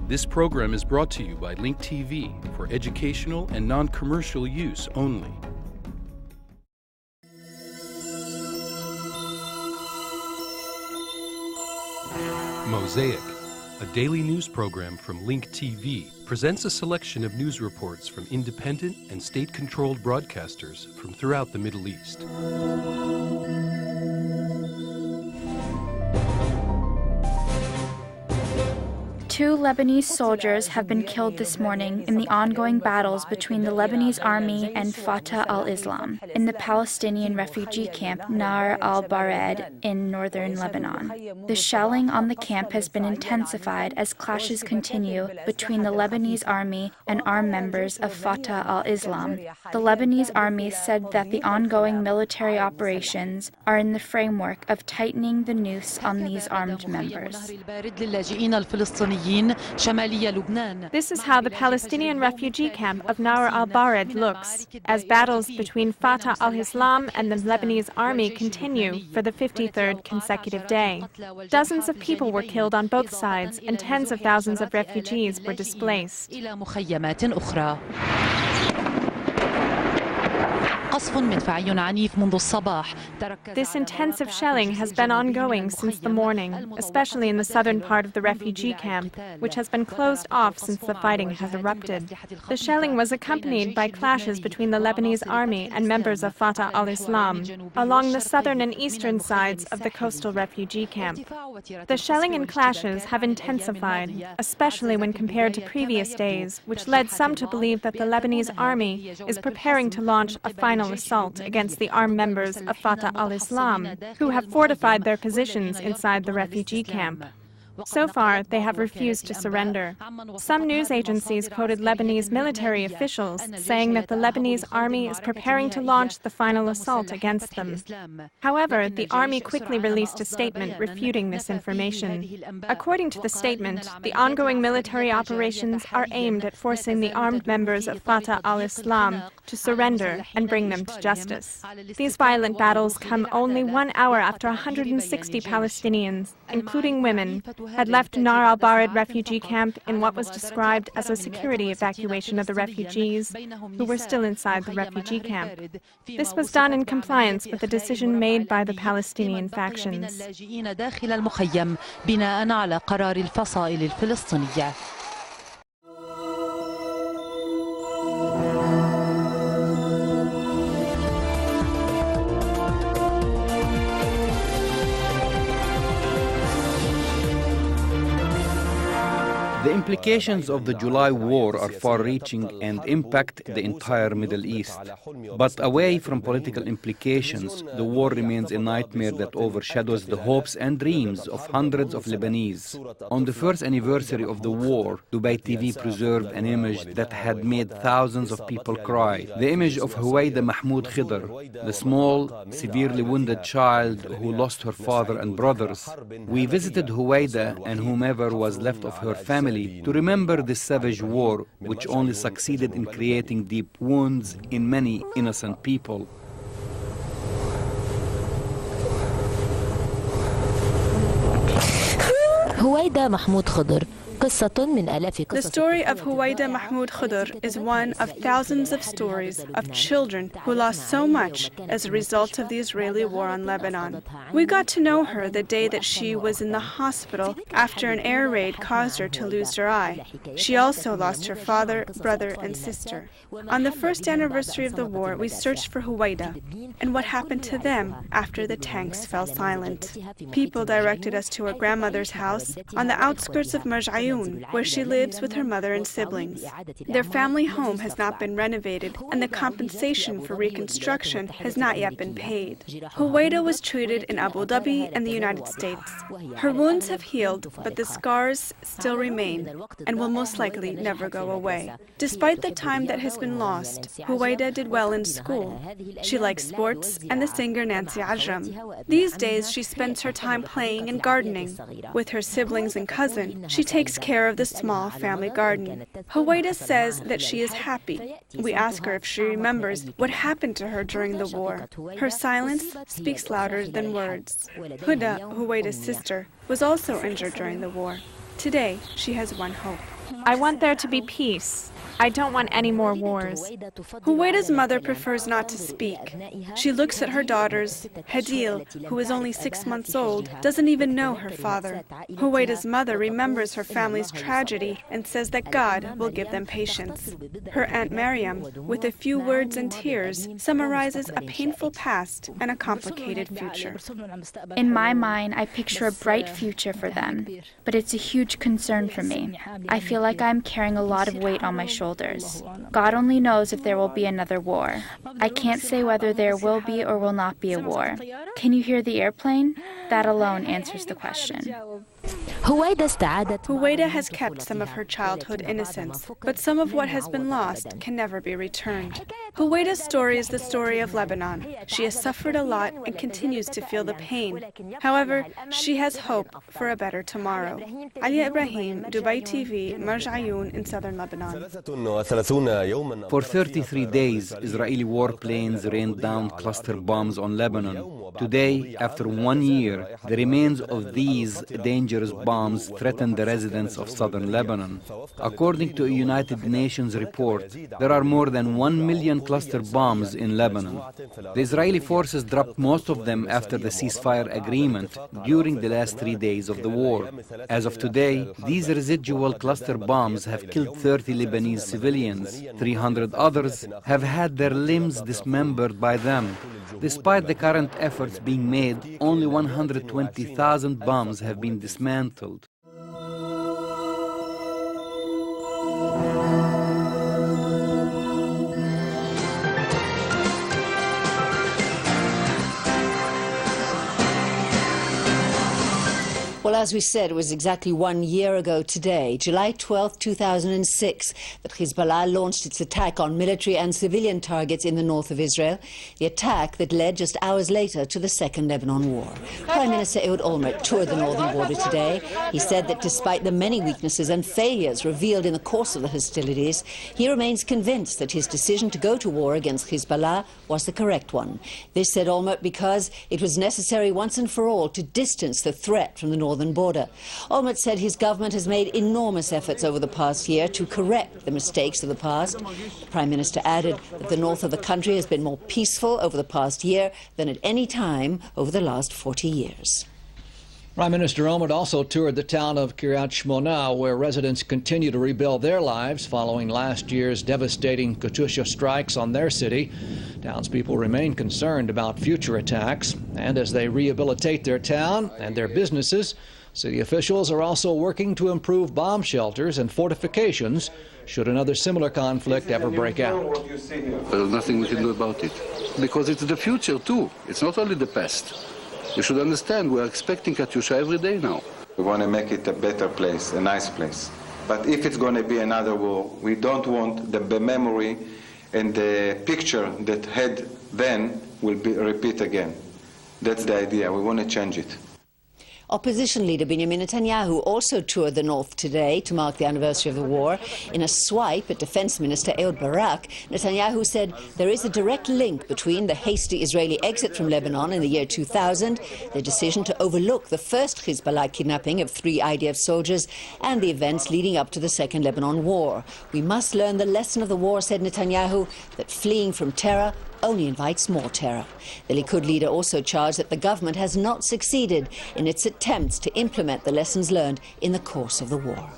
This program is brought to you by Link TV for educational and non-commercial use only. Mosaic, a daily news program from Link TV, presents a selection of news reports from independent and state-controlled broadcasters from throughout the Middle East. Two Lebanese soldiers have been killed this morning in the ongoing battles between the Lebanese army and Fatah al-Islam in the Palestinian refugee camp Nahr al-Bared in northern Lebanon. The shelling on the camp has been intensified as clashes continue between the Lebanese army and armed members of Fatah al-Islam. The Lebanese army said that the ongoing military operations are in the framework of tightening the noose on these armed members. This is how the Palestinian refugee camp of Nahr al-Bared looks, as battles between Fatah al-Islam and the Lebanese army continue for the 53rd consecutive day. Dozens of people were killed on both sides, and tens of thousands of refugees were displaced. This intensive shelling has been ongoing since the morning, especially in the southern part of the refugee camp, which has been closed off since the fighting has erupted. The shelling was accompanied by clashes between the Lebanese army and members of Fatah al-Islam along the southern and eastern sides of the coastal refugee camp. The shelling and clashes have intensified, especially when compared to previous days, which led some to believe that the Lebanese army is preparing to launch a final assault against the armed members of Fatah al-Islam, who have fortified their positions inside the refugee camp. So far, they have refused to surrender. Some news agencies quoted Lebanese military officials saying that the Lebanese army is preparing to launch the final assault against them. However, the army quickly released a statement refuting this information. According to the statement, the ongoing military operations are aimed at forcing the armed members of Fatah al-Islam to surrender and bring them to justice. These violent battles come only 1 hour after 160 Palestinians, including women, had left Nahr al-Bared refugee camp in what was described as a security evacuation of the refugees who were still inside the refugee camp. This was done in compliance with the decision made by the Palestinian factions. The implications of the July war are far-reaching and impact the entire Middle East. But away from political implications, the war remains a nightmare that overshadows the hopes and dreams of hundreds of Lebanese. On the first anniversary of the war, Dubai TV preserved an image that had made thousands of people cry. The image of Huwaida Mahmoud Khidr, the small, severely wounded child who lost her father and brothers. We visited Huwaida and whomever was left of her family to remember this savage war, which only succeeded in creating deep wounds in many innocent people. Huwaida Mahmoud Khidr. The story of Huwaida Mahmoud Khidr is one of thousands of stories of children who lost so much as a result of the Israeli war on Lebanon. We got to know her the day that she was in the hospital after an air raid caused her to lose her eye. She also lost her father, brother, and sister. On the first anniversary of the war, we searched for Huwaida and what happened to them after the tanks fell silent. People directed us to her grandmother's house on the outskirts of Marjayoun, where she lives with her mother and siblings. Their family home has not been renovated, and the compensation for reconstruction has not yet been paid. Huwaida was treated in Abu Dhabi and the United States. Her wounds have healed, but the scars still remain and will most likely never go away. Despite the time that has been lost, Huwaida did well in school. She likes sports and the singer Nancy Ajram. These days, she spends her time playing and gardening. With her siblings and cousin, she takes care of the small family garden. Huwaida says that she is happy. We ask her if she remembers what happened to her during the war. Her silence speaks louder than words. Huda, Huwaida's sister, was also injured during the war. Today, she has one hope. I want there to be peace. I don't want any more wars. Huwaida's mother prefers not to speak. She looks at her daughters. Hadil, who is only 6 months old, doesn't even know her father. Huwaida's mother remembers her family's tragedy and says that God will give them patience. Her Aunt Mariam, with a few words and tears, summarizes a painful past and a complicated future. In my mind, I picture a bright future for them, but it's a huge concern for me. I feel like I'm carrying a lot of weight on my shoulders. God only knows if there will be another war. I can't say whether there will be or will not be a war. Can you hear the airplane? That alone answers the question. Huwaida has kept some of her childhood innocence, but some of what has been lost can never be returned. Huwaida's story is the story of Lebanon. She has suffered a lot and continues to feel the pain. However, she has hope for a better tomorrow. Alia Ibrahim, Dubai TV, Marj Ayoun in southern Lebanon. For 33 days, Israeli warplanes rained down cluster bombs on Lebanon. Today, after 1 year, the remains of these dangerous bombs threaten the residents of southern Lebanon. According to a United Nations report, there are more than 1 million cluster bombs in Lebanon. The Israeli forces dropped most of them after the ceasefire agreement during the last 3 days of the war. As of today, these residual cluster bombs have killed 30 Lebanese civilians. 300 others have had their limbs dismembered by them. Despite the current efforts being made, only 120,000 bombs have been dismantled. Well, as we said, it was exactly 1 year ago today, July 12, 2006, that Hezbollah launched its attack on military and civilian targets in the north of Israel, the attack that led just hours later to the Second Lebanon War. Prime Minister Ehud Olmert toured the northern border today. He said that despite the many weaknesses and failures revealed in the course of the hostilities, he remains convinced that his decision to go to war against Hezbollah was the correct one. This, said Olmert, because it was necessary once and for all to distance the threat from the northern border. Olmert said his government has made enormous efforts over the past year to correct the mistakes of the past. The Prime Minister added that the north of the country has been more peaceful over the past year than at any time over the last 40 years. Prime Minister Olmert also toured the town of Kiryat Shmona, where residents continue to rebuild their lives following last year's devastating Katyusha strikes on their city. Townspeople remain concerned about future attacks, and as they rehabilitate their town and their businesses, city officials are also working to improve bomb shelters and fortifications should another similar conflict ever break out. There's nothing we can do about it, because it's the future too. It's not only the past. You should understand, we are expecting Katyusha every day now. We want to make it a better place, a nice place. But if it's going to be another war, we don't want the memory and the picture that had then will be repeat again. That's the idea. We want to change it. Opposition leader Benjamin Netanyahu also toured the north today to mark the anniversary of the war. In a swipe at Defense Minister Ehud Barak, Netanyahu said there is a direct link between the hasty Israeli exit from Lebanon in the year 2000, the decision to overlook the first Hezbollah kidnapping of 3 IDF soldiers, and the events leading up to the Second Lebanon War. We must learn the lesson of the war, said Netanyahu, that fleeing from terror only invites more terror. The Likud leader also charged that the government has not succeeded in its attempts to implement the lessons learned in the course of the war.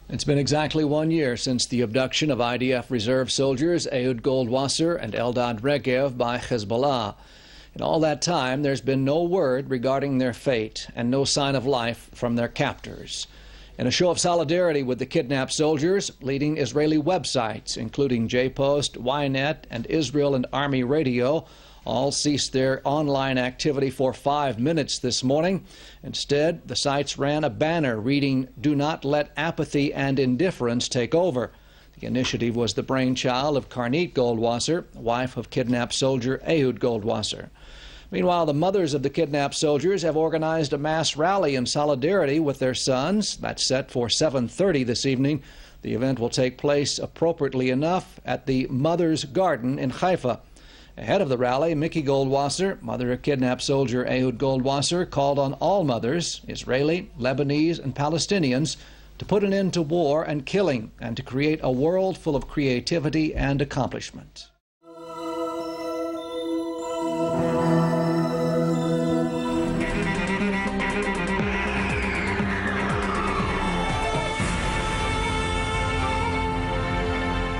It's been exactly 1 year since the abduction of IDF reserve soldiers Ehud Goldwasser and Eldad Regev by Hezbollah. In all that time, there's been no word regarding their fate and no sign of life from their captors. In a show of solidarity with the kidnapped soldiers, leading Israeli websites, including J-Post, Ynet, and Israel and Army Radio, all ceased their online activity for 5 minutes this morning. Instead, the sites ran a banner reading, "Do not let apathy and indifference take over." The initiative was the brainchild of Karnit Goldwasser, wife of kidnapped soldier Ehud Goldwasser. Meanwhile, the mothers of the kidnapped soldiers have organized a mass rally in solidarity with their sons. That's set for 7:30 this evening. The event will take place, appropriately enough, at the Mother's Garden in Haifa. Ahead of the rally, Mickey Goldwasser, mother of kidnapped soldier Ehud Goldwasser, called on all mothers, Israeli, Lebanese, and Palestinians, to put an end to war and killing and to create a world full of creativity and accomplishment.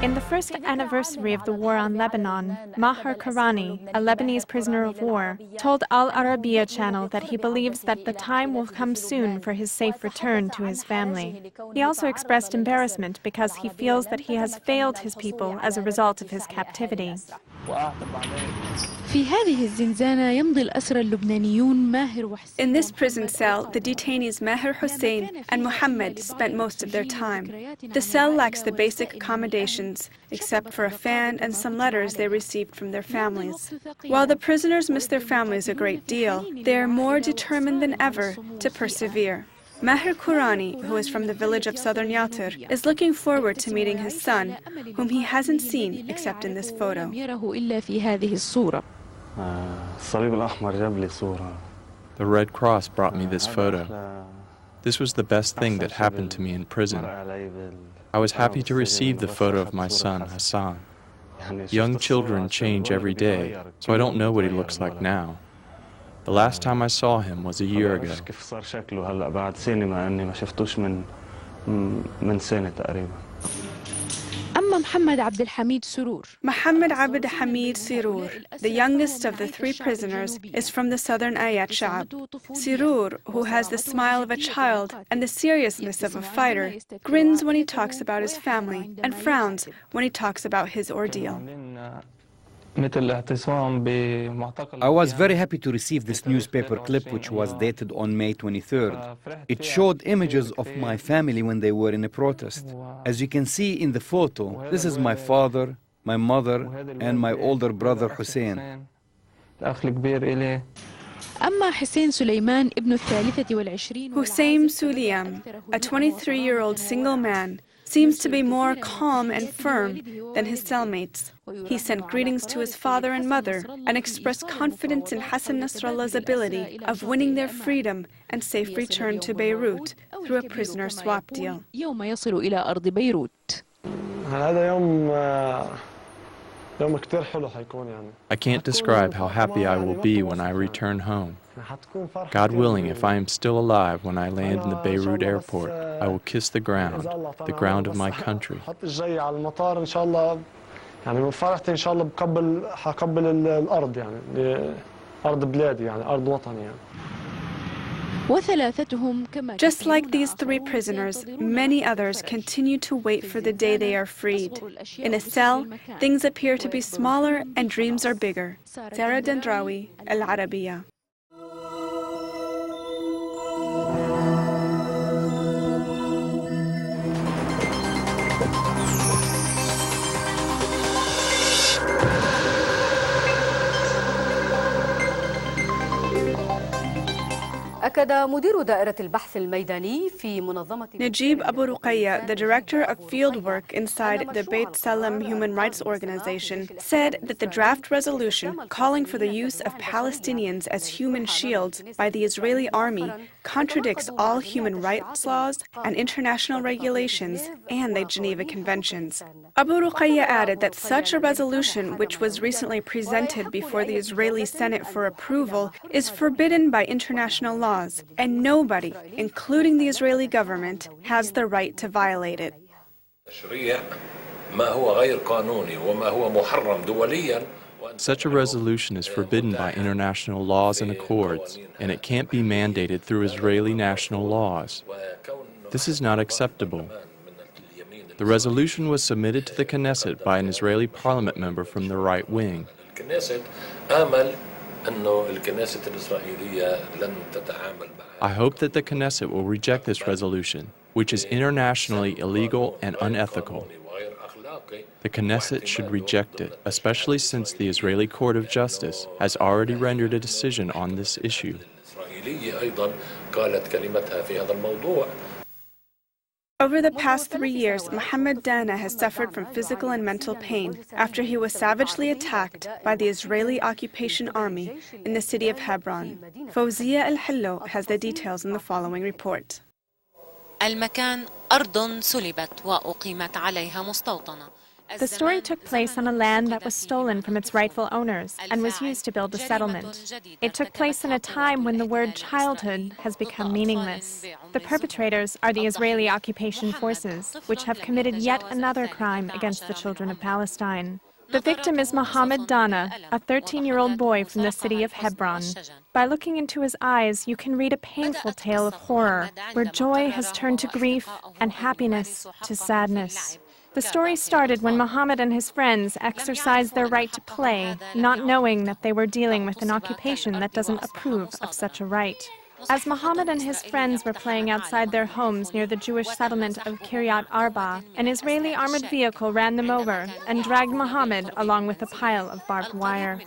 In the first anniversary of the war on Lebanon, Nahr, a Lebanese prisoner of war, told Al Arabiya channel that he believes that the time will come soon for his safe return to his family. He also expressed embarrassment because he feels that he has failed his people as a result of his captivity. In this prison cell, the detainees Maher Hussein and Muhammad spent most of their time. The cell lacks the basic accommodations, except for a fan and some letters they received from their families. While the prisoners miss their families a great deal, they are more determined than ever to persevere. Maher Kurani, who is from the village of southern Yatir, is looking forward to meeting his son, whom he hasn't seen except in this photo. The Red Cross brought me this photo. This was the best thing that happened to me in prison. I was happy to receive the photo of my son, Hassan. Young children change every day, so I don't know what he looks like now. The last time I saw him was a year ago. Muhammad Abd Hamid Sirur, the youngest of the three prisoners, is from the southern Ayat Sha'ab. Sirur, who has the smile of a child and the seriousness of a fighter, grins when he talks about his family and frowns when he talks about his ordeal. I was very happy to receive this newspaper clip, which was dated on May 23rd. It showed images of my family when they were in a protest. As you can see in the photo, this is my father, my mother, and my older brother Hussein. Hussein Suleiman, a 23-year-old single man, seems to be more calm and firm than his cellmates. He sent greetings to his father and mother and expressed confidence in Hassan Nasrallah's ability of winning their freedom and safe return to Beirut through a prisoner swap deal. I can't describe how happy I will be when I return home. God willing, if I am still alive when I land in the Beirut airport, I will kiss the ground of my country. Just like these three prisoners, many others continue to wait for the day they are freed. In a cell, things appear to be smaller and dreams are bigger. Sarah Dendrawi, Al Arabiya. Najib Abu Ruqayya, the director of field work inside the Beit Salam Human Rights Organization, said that the draft resolution calling for the use of Palestinians as human shields by the Israeli army contradicts all human rights laws and international regulations and the Geneva Conventions. Abu Ruqayya added that such a resolution, which was recently presented before the Israeli Senate for approval, is forbidden by international laws, and nobody, including the Israeli government, has the right to violate it. Such a resolution is forbidden by international laws and accords, and it can't be mandated through Israeli national laws. This is not acceptable. The resolution was submitted to the Knesset by an Israeli parliament member from the right wing. I hope that the Knesset will reject this resolution, which is internationally illegal and unethical. The Knesset should reject it, especially since the Israeli Court of Justice has already rendered a decision on this issue. Over the past 3 years, Mohammed Dana has suffered from physical and mental pain after he was savagely attacked by the Israeli occupation army in the city of Hebron. Fawzia Al-Hillo has the details in the following report. المكان أرض سلبت وأقيمت عليها مستوطنة. The story took place on a land that was stolen from its rightful owners and was used to build a settlement. It took place in a time when the word childhood has become meaningless. The perpetrators are the Israeli occupation forces, which have committed yet another crime against the children of Palestine. The victim is Mohammed Dana, a 13-year-old boy from the city of Hebron. By looking into his eyes, you can read a painful tale of horror, where joy has turned to grief and happiness to sadness. The story started when Mohammed and his friends exercised their right to play, not knowing that they were dealing with an occupation that doesn't approve of such a right. As Mohammed and his friends were playing outside their homes near the Jewish settlement of Kiryat Arba, an Israeli armored vehicle ran them over and dragged Mohammed along with a pile of barbed wire.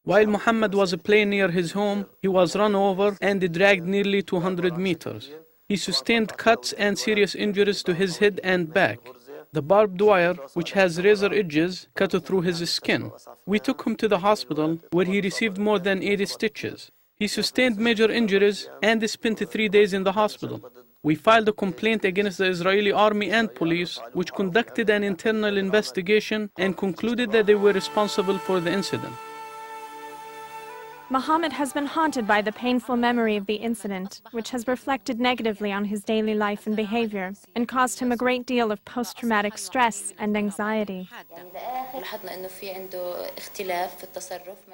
While Muhammad was playing near his home, he was run over and dragged nearly 200 meters. He sustained cuts and serious injuries to his head and back. The barbed wire, which has razor edges, cut through his skin. We took him to the hospital, where he received more than 80 stitches. He sustained major injuries and spent 3 days in the hospital. We filed a complaint against the Israeli army and police, which conducted an internal investigation and concluded that they were responsible for the incident. Mohammed has been haunted by the painful memory of the incident, which has reflected negatively on his daily life and behavior, and caused him a great deal of post-traumatic stress and anxiety.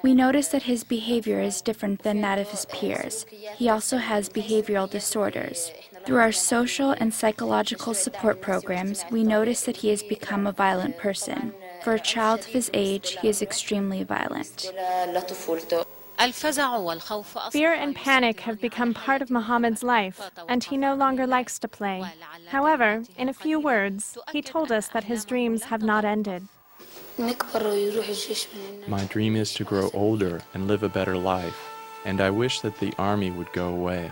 We notice that his behavior is different than that of his peers. He also has behavioral disorders. Through our social and psychological support programs, we notice that he has become a violent person. For a child of his age, he is extremely violent. Fear and panic have become part of Mohammed's life, and he no longer likes to play. However, in a few words, he told us that his dreams have not ended. My dream is to grow older and live a better life, and I wish that the army would go away.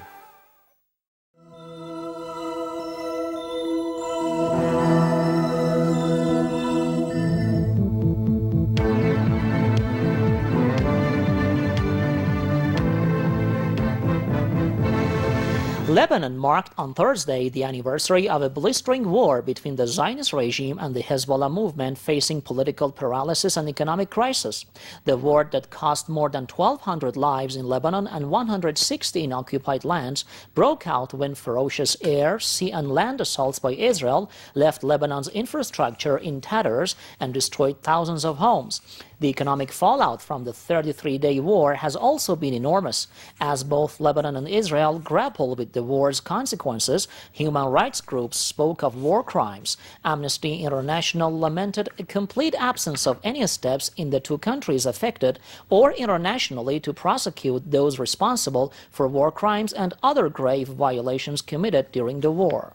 Lebanon marked on Thursday the anniversary of a blistering war between the Zionist regime and the Hezbollah movement facing political paralysis and economic crisis. The war that cost more than 1,200 lives in Lebanon and 160 in occupied lands broke out when ferocious air, sea and land assaults by Israel left Lebanon's infrastructure in tatters and destroyed thousands of homes. The economic fallout from the 33-day war has also been enormous. As both Lebanon and Israel grapple with the war's consequences, human rights groups spoke of war crimes. Amnesty International lamented a complete absence of any steps in the two countries affected or internationally to prosecute those responsible for war crimes and other grave violations committed during the war.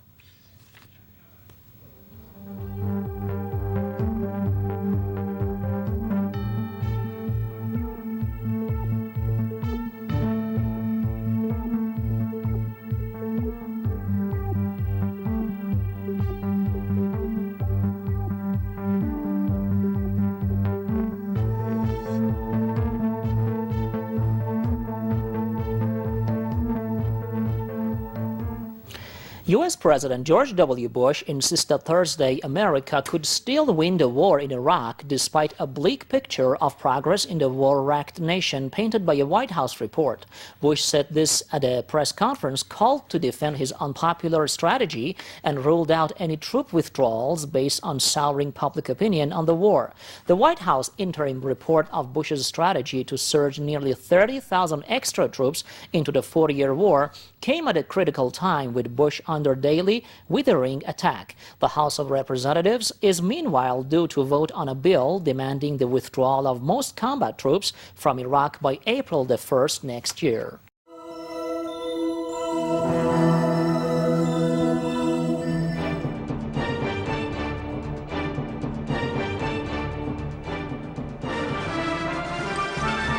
U.S. President George W. Bush insisted Thursday America could still win the war in Iraq despite a bleak picture of progress in the war-wrecked nation painted by a White House report. Bush said this at a press conference called to defend his unpopular strategy and ruled out any troop withdrawals based on souring public opinion on the war. The White House interim report of Bush's strategy to surge nearly 30,000 extra troops into the 40-year war came at a critical time with Bush under daily withering attack. The House of Representatives is meanwhile due to vote on a bill demanding the withdrawal of most combat troops from Iraq by April the 1st next year.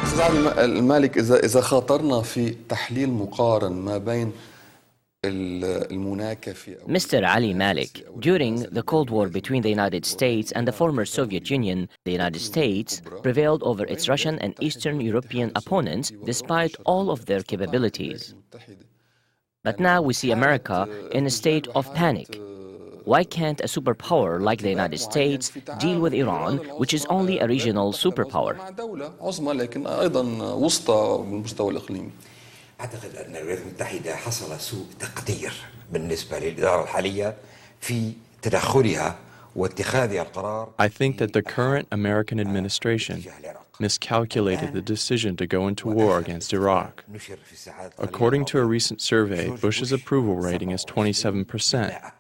أستاذ المالك، إذا خاطرنا في تحليل مقارن ما بين Mr. Ali Malik, during the Cold War between the United States and the former Soviet Union, the United States prevailed over its Russian and Eastern European opponents despite all of their capabilities. But now we see America in a state of panic. Why can't a superpower like the United States deal with Iran, which is only a regional superpower? أعتقد أن الولايات المتحدة حصل سوء تقدير بالنسبة للإدارة الحالية في تدخلها واتخاذها القرار. I think that the current American administration miscalculated the decision to go into war against Iraq. According to a recent survey, Bush's approval rating is 27%.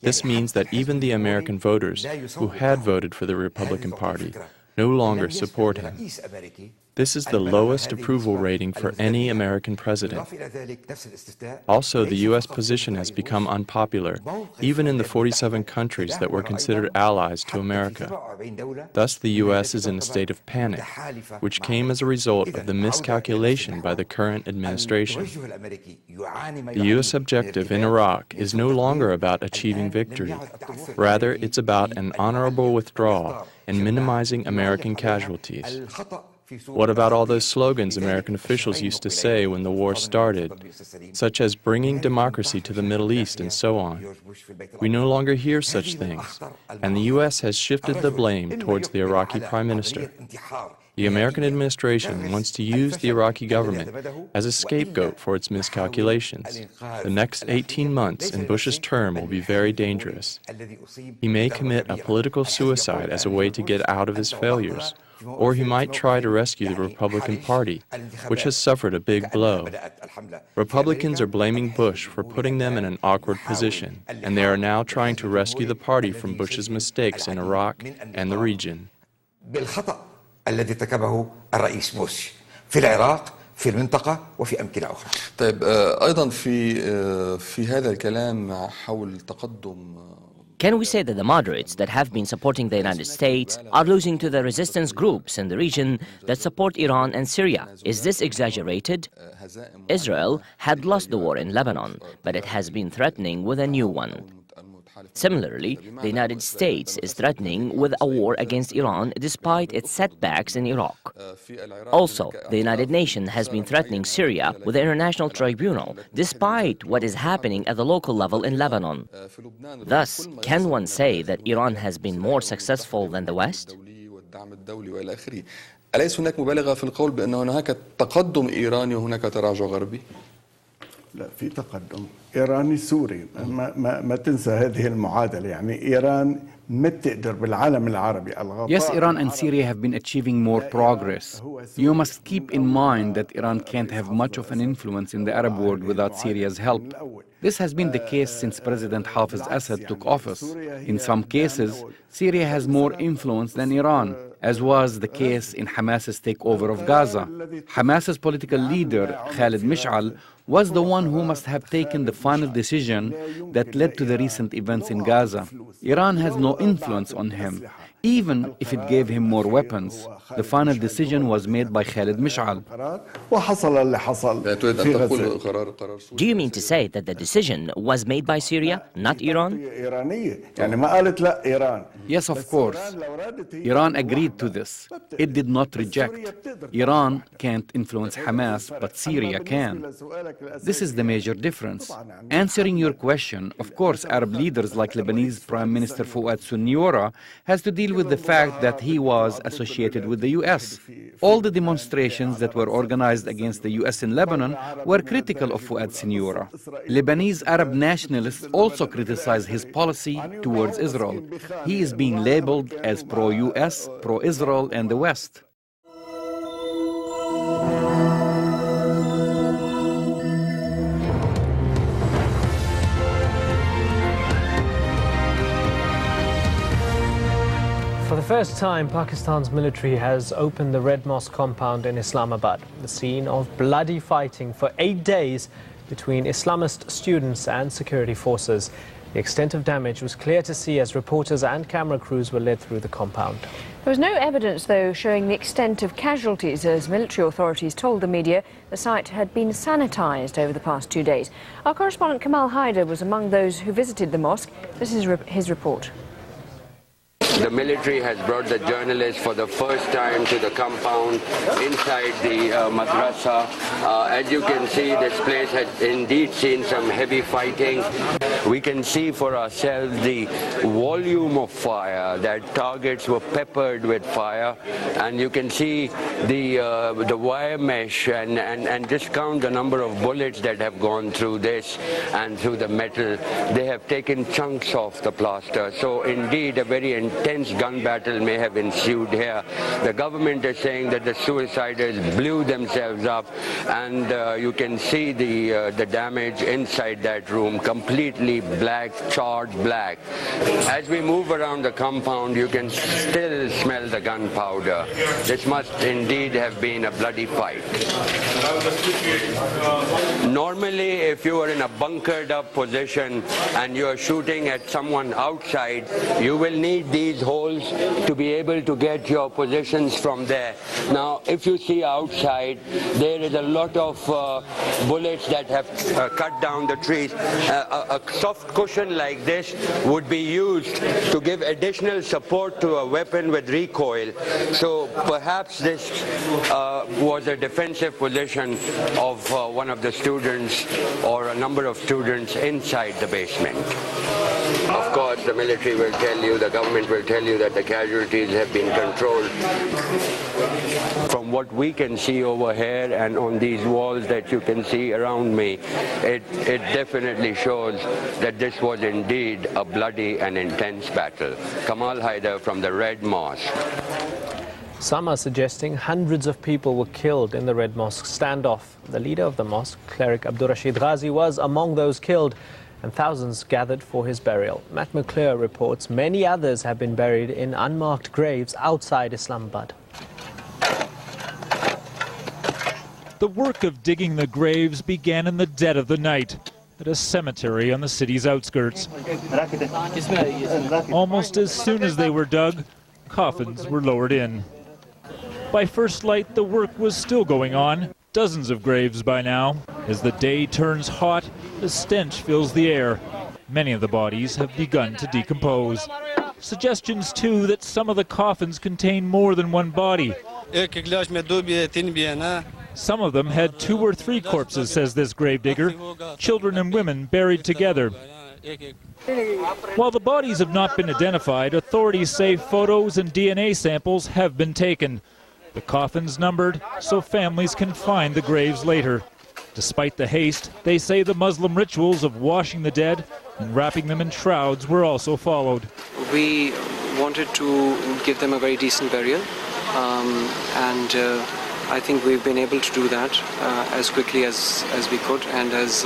This means that even the American voters who had voted for the Republican Party no longer support him. This is the lowest approval rating for any American president. Also, the U.S. position has become unpopular, even in the 47 countries that were considered allies to America. Thus, the U.S. is in a state of panic, which came as a result of the miscalculation by the current administration. The U.S. objective in Iraq is no longer about achieving victory. Rather, it's about an honorable withdrawal and minimizing American casualties. What about all those slogans American officials used to say when the war started, such as bringing democracy to the Middle East and so on? We no longer hear such things, and the U.S. has shifted the blame towards the Iraqi Prime Minister. The American administration wants to use the Iraqi government as a scapegoat for its miscalculations. The next 18 months in Bush's term will be very dangerous. He may commit a political suicide as a way to get out of his failures, or he might try to rescue the Republican Party, which has suffered a big blow. Republicans are blaming Bush for putting them in an awkward position, and they are now trying to rescue the party from Bush's mistakes in Iraq and the region. الذي ارتكبه الرئيس بوش في العراق في المنطقة وفي أمكنة أخرى. طيب أيضا في هذا الكلام حول تقدم. Can we say that the moderates that have been supporting the United States are losing to the resistance groups in the region that support Iran and Syria? Is this exaggerated? Israel had lost the war in Lebanon, but it has been threatening with a new one. Similarly, the United States is threatening with a war against Iran despite its setbacks in Iraq. Also, the United Nations has been threatening Syria with the International Tribunal despite what is happening at the local level in Lebanon. Thus, can one say that Iran has been more successful than the West? أليس هناك مبالغة في القول بأن هناك تقدم إيراني وهناك تراجع غربي؟ لا في تقدم إيراني سوري ما تنسى هذه المعادلة يعني إيران ما تقدر بالعالم العربي. Yes, Iran and Syria have been achieving more progress. You must keep in mind that Iran can't have much of an influence in the Arab world without Syria's help. This has been the case since President Hafez Assad took office. In some cases, Syria has more influence than Iran, as was the case in Hamas's takeover of Gaza. Hamas's political leader, Khalid Mish'al, was the one who must have taken the final decision that led to the recent events in Gaza. Iran has no influence on him, even if it gave him more weapons. The final decision was made by Khalid Mish'al. Do you mean to say that the decision was made by Syria, not Iran? Yes, of course. Iran agreed to this. It did not reject. Iran can't influence Hamas, but Syria can. This is the major difference. Answering your question, of course, Arab leaders like Lebanese Prime Minister Fouad Sunniora has to deal with the fact that he was associated with the U.S. All the demonstrations that were organized against the U.S. in Lebanon were critical of Fouad Sunniora. Lebanese Arab nationalists also criticized his policy towards Israel. He is being labeled as pro-U.S., pro-Israel, and the West. For the first time, Pakistan's military has opened the Red Mosque compound in Islamabad, the scene of bloody fighting for 8 days between Islamist students and security forces. The extent of damage was clear to see as reporters and camera crews were led through the compound. There was no evidence, though, showing the extent of casualties, as military authorities told the media the site had been sanitized over the past 2 days. Our correspondent Kamal Haider was among those who visited the mosque. This is his report. The military has brought the journalists for the first time to the compound inside the madrasa. As you can see, this place has indeed seen some heavy fighting. We can see for ourselves the volume of fire, that targets were peppered with fire, and you can see the wire mesh and just count the number of bullets that have gone through this and through the metal. They have taken chunks off the plaster. So indeed a very intense gun battle may have ensued here. The government is saying that the suiciders blew themselves up, and you can see the damage inside that room, completely black, charred black. As we move around the compound, you can still smell the gunpowder. This must indeed have been a bloody fight. Normally, if you are in a bunkered up position and you are shooting at someone outside, you will need these holes to be able to get your positions from there. Now, if you see outside, there is a lot of bullets that have cut down the trees. A soft cushion like this would be used to give additional support to a weapon with recoil. So perhaps this was a defensive position of one of the students or a number of students inside the basement. Of course, the military will tell you, the government will tell you that the casualties have been controlled. From what we can see over here and on these walls that you can see around me, it definitely shows that this was indeed a bloody and intense battle. Kamal Haider from the Red Mosque. Some are suggesting hundreds of people were killed in the Red Mosque standoff. The leader of the mosque, cleric Abdurrashid Ghazi, was among those killed, and thousands gathered for his burial. Matt McClure reports many others have been buried in unmarked graves outside Islamabad. The work of digging the graves began in the dead of the night at a cemetery on the city's outskirts. Almost as soon as they were dug, coffins were lowered in. By first light, the work was still going on. Dozens of graves by now. As the day turns hot, the stench fills the air. Many of the bodies have begun to decompose. Suggestions, too, that some of the coffins contain more than one body. Some of them had 2 or 3 corpses, says this gravedigger, children and women buried together. While the bodies have not been identified, authorities say photos and DNA samples have been taken. The coffins numbered so families can find the graves later. Despite the haste, they say the Muslim rituals of washing the dead and wrapping them in shrouds were also followed. We wanted to give them a very decent burial, and I think we've been able to do that as quickly as we could, and as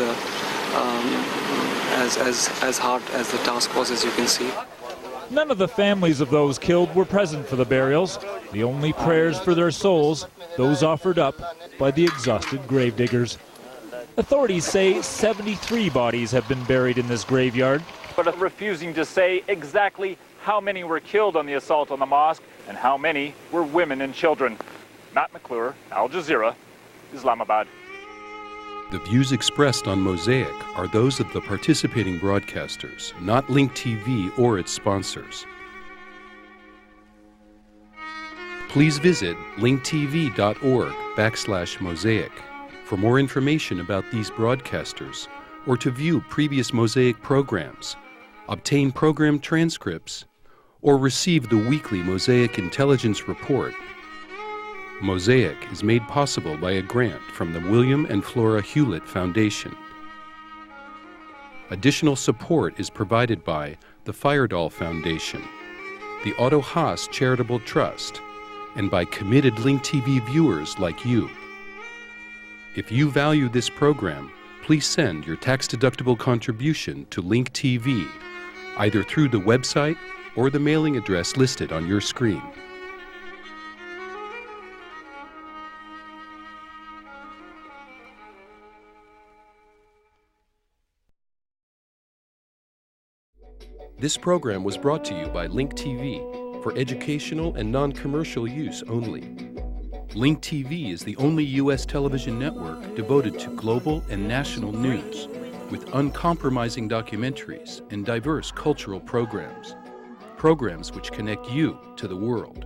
hard as the task was, as you can see. None of the families of those killed were present for the burials. The only prayers for their souls, those offered up by the exhausted gravediggers. Authorities say 73 bodies have been buried in this graveyard, but are refusing to say exactly how many were killed on the assault on the mosque and how many were women and children. Matt McClure, Al Jazeera, Islamabad. The views expressed on Mosaic are those of the participating broadcasters, not Link TV or its sponsors. Please visit linktv.org/Mosaic for more information about these broadcasters or to view previous Mosaic programs, obtain program transcripts, or receive the weekly Mosaic Intelligence Report. Mosaic is made possible by a grant from the William and Flora Hewlett Foundation. Additional support is provided by the Firedoll Foundation, the Otto Haas Charitable Trust, and by committed Link TV viewers like you. If you value this program, please send your tax-deductible contribution to Link TV, either through the website or the mailing address listed on your screen. This program was brought to you by Link TV, for educational and non-commercial use only. Link TV is the only U.S. television network devoted to global and national news, with uncompromising documentaries and diverse cultural programs which connect you to the world.